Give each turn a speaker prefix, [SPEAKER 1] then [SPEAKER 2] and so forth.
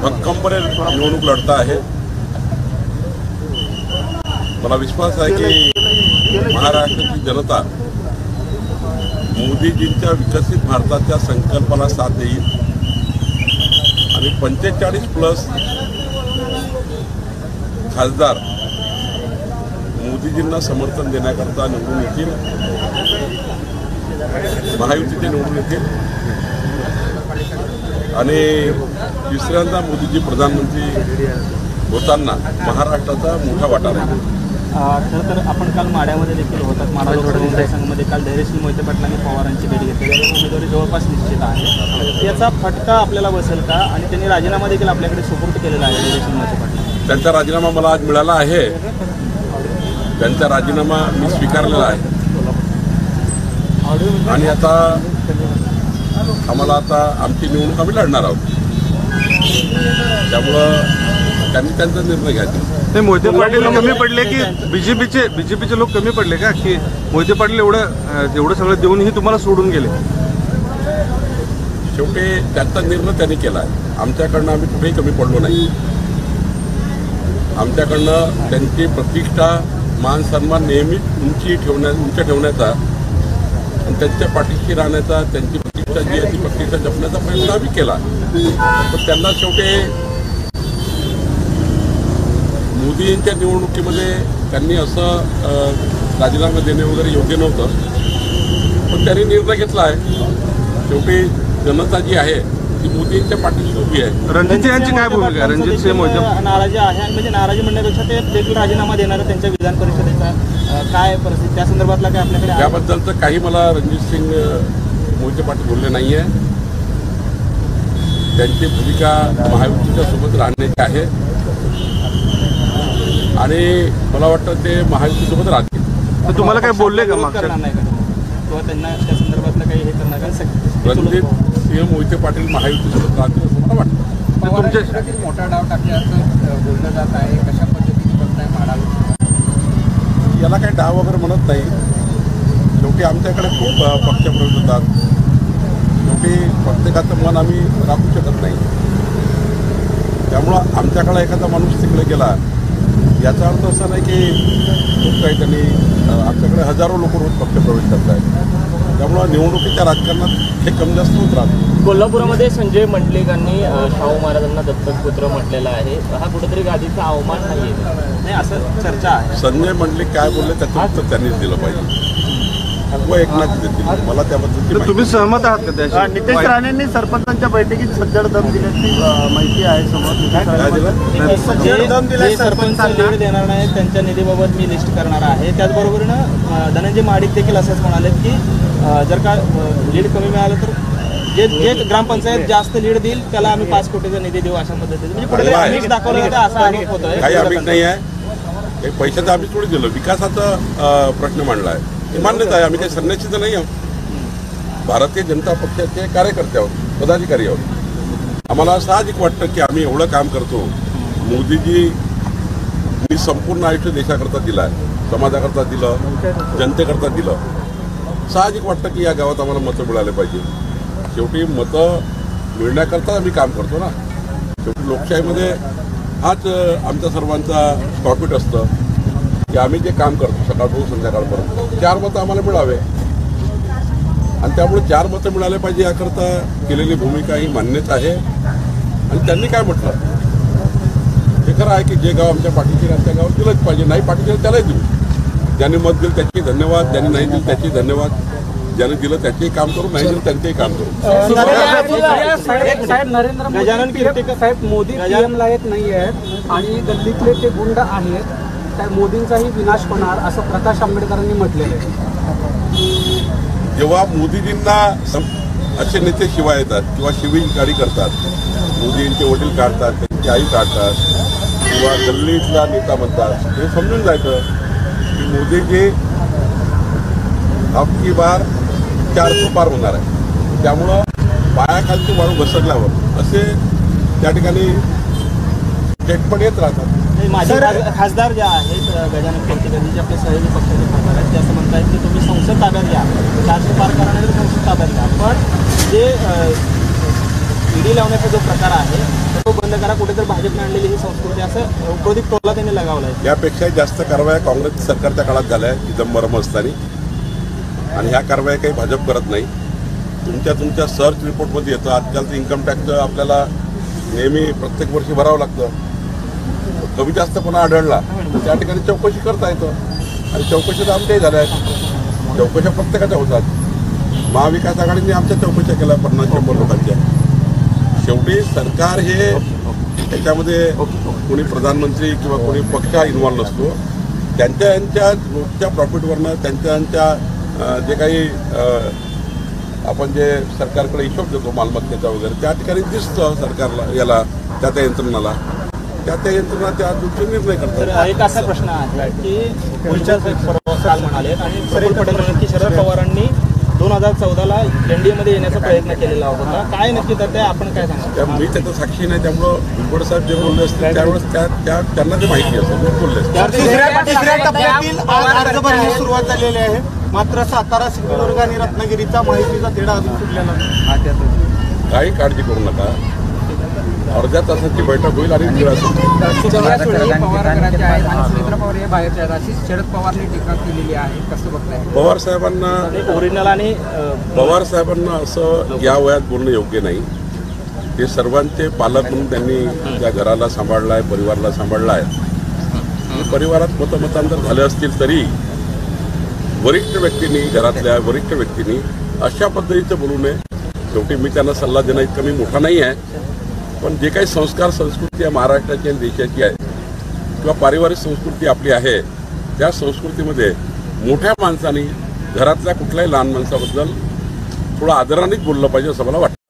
[SPEAKER 1] भक्कमपणे निवडणूक लढता आहे। मला विश्वास आहे की महाराष्ट्राची जनता मोदीजींच्या विकसित भारताच्या संकल्पाला साथ देईल आणि 45+ खासदार मोदीजींना समर्थन देण्याकरता निवडून येतील, महायुतीचे निवडून येतील आणि तिसऱ्यांदा मोदीजी प्रधानमंत्री होताना महाराष्ट्राचा मोठा वाटा आहे।
[SPEAKER 2] खरं तर आपण काल माड्यामध्ये देखील होतात। माढा लोकसभा मतदारसंघामध्ये काल धैर्यशील मोहिते पाटलांनी पवारांची भेट घेतली, उमेदवारी जवळपास निश्चित आहे। याचा फटका आपल्याला बसेल का? आणि त्यांनी राजीनामा देखील आपल्याकडे सुपूर्द केलेला आहे धैर्यशील मोहिते पाटलांनी।
[SPEAKER 1] त्यांचा राजीनामा मला आज मिळाला आहे, त्यांचा राजीनामा मी स्वीकारलेला आहे आणि आता आम्हाला आमची निवडणूक आम्ही लढणार आहोत, त्यामुळं त्यांनी त्यांचा निर्णय घ्यायचा।
[SPEAKER 3] ते मोहिते पाटील कमी पडले की बीजेपीचे लोक कमी पडले का, की मोहिते पाटील एवढं सगळं देऊनही तुम्हाला सोडून गेले?
[SPEAKER 1] शेवटी त्यांचा निर्णय त्यांनी केला आहे, आमच्याकडनं आम्ही कुठेही कमी पडलो नाही। आमच्याकडनं त्यांची प्रतिष्ठा मान सन्मान नेहमीच उंच ठेवण्याचा आणि त्यांच्या पाठीशी राहण्याचा, त्यांची प्रतिष्ठा जी आहे ती प्रतिष्ठा जपण्याचा प्रयत्न आम्ही केला। पण त्यांना शेवटी मोदींच्या निवडणुकीमध्ये त्यांनी असं राजीनामा देणे वगैरे योग्य नव्हतं, पण त्यांनी निर्णय घेतला आहे। शेवटी जनता जी आहे ती मोदींच्या पाठीशी उभी आहे।
[SPEAKER 3] रणजित यांची काय भूमिका आहे? रणजित सिंह मोहिते
[SPEAKER 2] नाराजी आहे, म्हणजे नाराजी म्हणण्यापेक्षा ते देखील राजीनामा देणार त्यांच्या विधान परिषदेचा काय परिस्थिती त्या संदर्भातला काय आपल्याकडे?
[SPEAKER 1] याबद्दलचं काही मला रणजित सिंग मोहिते पाटील बोलले नाही आहे। त्यांची भूमिका महायुतीच्या सोबत राहण्याची आहे आणि मला वाटतं ते महायुतीसोबत राहतील।
[SPEAKER 3] तर तुम्हाला काय बोलले का
[SPEAKER 2] करणार नाही का किंवा त्यांना त्या संदर्भातलं काही हे करणार का?
[SPEAKER 1] रणजित सिंह मोहिते पाटील महायुतीसोबत राहतील असं मला वाटतं।
[SPEAKER 4] तुमच्या मोठा डाव टाकल्याचं बोललं जात आहे, कशा पद्धतीने बघताय माढा?
[SPEAKER 1] याला काही डाव वगैरे म्हणत नाही। शेवटी आमच्याकडे खूप पक्षप्रवेश होतात, शेवटी प्रत्येकाचं मन आम्ही राखू शकत नाही, त्यामुळं आमच्याकडे एखादा माणूस तिकडे गेला याचा अर्थ असा नाही की खूप काही त्यांनी आमच्याकडे हजारो लोक रोज पक्षप्रवेश करत आहेत, त्यामुळं निवडणुकीच्या राजकारणात हे कमी जास्त होत राहतं।
[SPEAKER 2] कोल्हापूरमध्ये संजय मंडलिकांनी शाहू महाराजांना दत्तक पुत्र म्हटलेला आहे, हा कुठेतरी गादीचा अवमान नाही असं चर्चा आहे।
[SPEAKER 1] संजय मंडलिक काय बोलले त्याचं उत्तर त्यांनीच दिलं पाहिजे व एकनाथ देतील, मला त्याबद्दल
[SPEAKER 3] तुम्ही सहमत आहात का त्याशी?
[SPEAKER 5] नितेश राणेंनी सरपंचांच्या बैठकीत सज्जड दम दिल्याची माहिती आहे समोर।
[SPEAKER 1] काय दिलं?
[SPEAKER 5] सज्जड दम दिलाय सरपंचांना,
[SPEAKER 2] लीड देणार नाही, त्यांच्या निधीबाबत मी लिस्ट करणार आहे। त्याचबरोबरीनं धनंजय महाडिक देखील असंच म्हणाले की जर का लीड कमी मिळालं तर जे ग्रामपंचायत जास्त लीड देईल त्याला आम्ही 5 कोटीचा निधी देऊ अशा पद्धतीने, म्हणजे कुठेतरी आमिष दाखवलं जातं असा आरोप होतोय।
[SPEAKER 1] काही आमिष नाही आहे, पैशाचं आम्ही थोडी दिलं, विकासाचा प्रश्न मांडला आहे, हे मान्यच आहे। आम्ही काही संन्यासी तर नाही आहोत, भारतीय जनता पक्षाचे कार्यकर्ते आहोत, पदाधिकारी आहोत। आम्हाला साहजिक वाटतं की आम्ही एवढं काम करतो, मोदीजी मी संपूर्ण आयुष्य देशाकरता दिलं आहे, समाजाकरता दिलं, जनतेकरता दिलं, साहजिक वाटतं की या गावात आम्हाला मतं मिळाले पाहिजे। शेवटी मतं मिळण्याकरता आम्ही काम करतो ना, शेवटी लोकशाहीमध्ये हाच आमच्या सर्वांचा प्रॉफिट असतं की आम्ही जे काम करतो सकाळपासून संध्याकाळपर्यंत 4 मतं आम्हाला मिळावे आणि त्यामुळे 4 मतं मिळाले पाहिजे याकरता केलेली भूमिका ही मान्यच आहे। आणि त्यांनी काय म्हटलं हे खरं आहे की जे गाव आमच्या पाठीशी राहतं त्या गावात दिलंच पाहिजे, नाही पाठीशी त्यालाही देऊ, ज्यांनी मत दिलं त्याची धन्यवाद, ज्यांनी नाही दिलं त्याची धन्यवाद, ज्याने दिलं त्याचेही काम करू, नाही दिलं त्यांचेही काम करू।
[SPEAKER 2] गजानन कीर्तिकर
[SPEAKER 5] साहेब मोदी पीएमला येत नाही आहेत आणि गल्लीतले ते गुंड आहेत, त्या मोदींचाही विनाश होणार असं प्रकाश आंबेडकरांनी म्हटलेलं आहे।
[SPEAKER 1] जेव्हा मोदीजींना असे नेते शिवाय येतात किंवा शिवीगाडी करतात, मोदींचे वडील काढतात, त्यांची आई काढतात किंवा गल्लीतला नेता म्हणतात, हे समजून जायचं की मोदीजी अबकी बार 400 पार होणार आहे, त्यामुळं पायाखालची वाळू घसरल्यावर असे त्या ठिकाणी स्टेटमेंट येत राहतात।
[SPEAKER 2] माझे खासदार जे आहेत गजानन कीर्तिकर जे आपले सहयोगी पक्षाचे खासदार आहेत ते असं म्हणतात की तुम्ही संसद ताब्यात घ्या, 400 पार करण्यासाठी संसद ताब्यात घ्या, पण जे ईडी लावण्याचा जो प्रकार आहे तर तो बंद करा, कुठेतरी भाजपने आणलेली ही संस्कृती असं प्रदीप टोला त्यांनी लगावला आहे.
[SPEAKER 1] यापेक्षाही जास्त कारवाया काँग्रेस सरकारच्या काळात झाल्या आहेत चिदंबरम असताना, आणि ह्या कारवाया काही भाजप करत नाही. तुमच्या सर्च रिपोर्टमध्ये येतं. आजकालचं इन्कम टॅक्सचं आपल्याला नेहमी प्रत्येक वर्षी भरावं लागतं. कमी जास्तपणा आढळला तर त्या ठिकाणी चौकशी करता येतं, आणि चौकशी तर आमच्याही झाल्या आहेत. चौकशा प्रत्येकाच्या होतात. महाविकास आघाडीने आमच्या चौकशा केल्या 50-100 लोकांच्या. शेवटी सरकार हे त्याच्यामध्ये कोणी प्रधानमंत्री किंवा कोणी पक्ष इन्व्हॉल्व नसतो. त्यांच्या रोजच्या प्रॉफिटवरनं त्यांच्या जे काही आपण जे सरकारकडे हिशोब देतो मालमत्तेचा वगैरे, त्या ठिकाणी दिसतं सरकारला, याला त्या यंत्रणाला, त्या यंत्रणा त्या दृष्टीने निर्णय
[SPEAKER 2] तर
[SPEAKER 1] करतात.
[SPEAKER 2] एक असा प्रश्न आहे की पुढच्या काल म्हणाले आणि प्रफुल्ल पटेल म्हणाले की शरद पवारांनी 2014ला एनडीएमध्ये येण्याचा प्रयत्न केलेला होता. काय नक्की तर ते आपण काय सांगा?
[SPEAKER 1] मी त्याचा साक्षी नाही, त्यामुळं भुजबळ साहेब जे बोलले असतील त्यावेळेस त्यांना ते माहिती असेल ते बोलले असतील.
[SPEAKER 6] तिसऱ्या टप्प्यातील अर्ज भरण्यास सुरुवात झालेली आहे. मात्र सातारा, सिंधुदुर्ग आणि रत्नागिरीचा माहितीचा तिढा अजून सुटलेला नाही.
[SPEAKER 1] काही काळजी करू नका. अर्ध्या तासाची बैठक होईल आणि तिढा सुटेल.
[SPEAKER 4] पवार घराचे आहेत आणि सुनेत्रा पवार हे बाहेरचे आहेत अशी शरद पवारने टीका केलेली आहे. कसं बघताय?
[SPEAKER 1] पवार साहेबांना
[SPEAKER 2] ओरिजिनल आणि
[SPEAKER 1] पवार साहेबांना असं या वयात बोलणं योग्य नाही. ते सर्वांचे पालक म्हणून त्यांनी त्या घराला सांभाळला आहे, परिवाराला सांभाळला आहे. परिवारात मतमतांतर झाले असतील तरी वरिष्ठ व्यक्तींनी, घरातल्या वरिष्ठ व्यक्तींनी अशा पद्धतीचं बोलू नये. शेवटी मी त्यांना सल्ला देणं इतकं मी मोठा नाही आहे, पण जे काही संस्कार संस्कृती आहे महाराष्ट्राची आणि देशाची आहे किंवा पारिवारिक संस्कृती आपली आहे, त्या संस्कृतीमध्ये मोठ्या माणसांनी घरातल्या कुठल्याही लहान माणसाबद्दल थोडं आदरानेच बोललं पाहिजे असं मला वाटतं.